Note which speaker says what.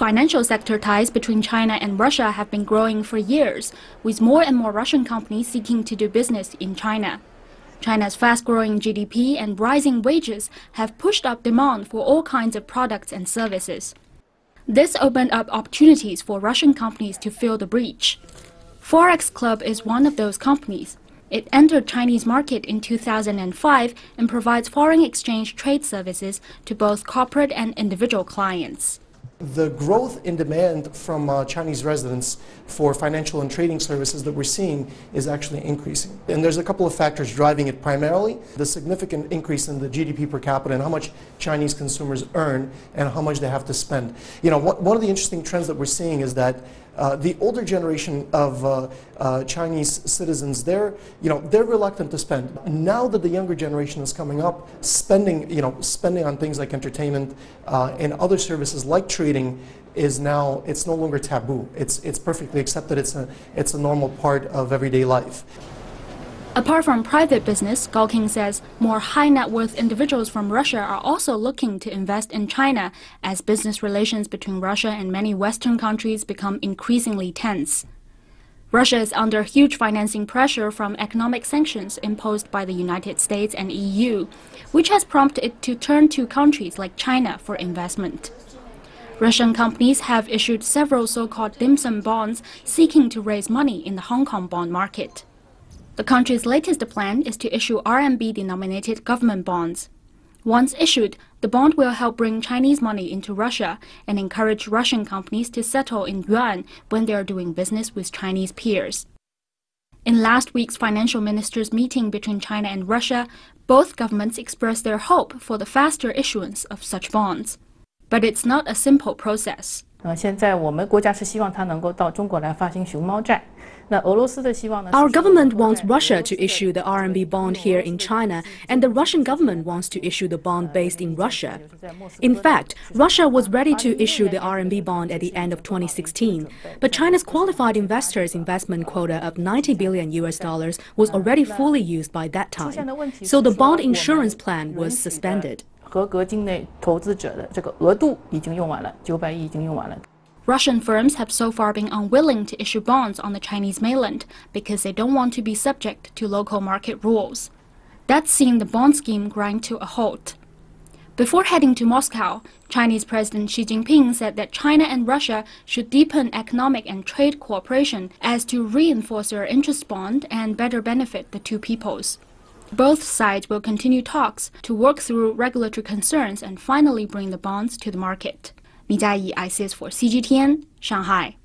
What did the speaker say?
Speaker 1: Financial sector ties between China and Russia have been growing for years, with more and more Russian companies seeking to do business in China. China's fast-growing GDP and rising wages have pushed up demand for all kinds of products and services. This opened up opportunities for Russian companies to fill the breach. Forex Club is one of those companies. It entered Chinese market in 2005 and provides foreign exchange trade services to both corporate and individual clients.
Speaker 2: The growth in demand from Chinese residents for financial and trading services that we're seeing is actually increasing. And there's a couple of factors driving it. Primarily, the significant increase in the GDP per capita and how much Chinese consumers earn and how much they have to spend. You know, one of the interesting trends that we're seeing is that the older generation of Chinese citizens, they're reluctant to spend. Now that the younger generation is coming up, spending on things like entertainment and other services like trading is now, it's no longer taboo. It's perfectly accepted. It's a normal part of everyday life.
Speaker 1: Apart from private business, Gao King says more high-net-worth individuals from Russia are also looking to invest in China as business relations between Russia and many Western countries become increasingly tense. Russia is under huge financing pressure from economic sanctions imposed by the United States and EU, which has prompted it to turn to countries like China for investment. Russian companies have issued several so-called dim sum bonds seeking to raise money in the Hong Kong bond market. The country's latest plan is to issue RMB-denominated government bonds. Once issued, the bond will help bring Chinese money into Russia and encourage Russian companies to settle in yuan when they are doing business with Chinese peers. In last week's financial ministers' meeting between China and Russia, both governments expressed their hope for the faster issuance of such bonds. But it's not a simple process.
Speaker 3: 现在我们国家是希望它能够到中国来发行熊猫债。
Speaker 4: Our government wants Russia to issue the RMB bond here in China, and the Russian government wants to issue the bond based in Russia. In fact, Russia was ready to issue the RMB bond at the end of 2016, but China's qualified investors' investment quota of $90 billion was already fully used by that time, so the bond insurance plan was suspended.
Speaker 3: 合格境内投资者的这个额度已经用完了，900亿已经用完了。
Speaker 1: Russian firms have so far been unwilling to issue bonds on the Chinese mainland because they don't want to be subject to local market rules. That's seen the bond scheme grind to a halt. Before heading to Moscow, Chinese President Xi Jinping said that China and Russia should deepen economic and trade cooperation as to reinforce their interest bond and better benefit the two peoples. Both sides will continue talks to work through regulatory concerns and finally bring the bonds to the market. 李佳怡 ICS for CGTN, Shanghai.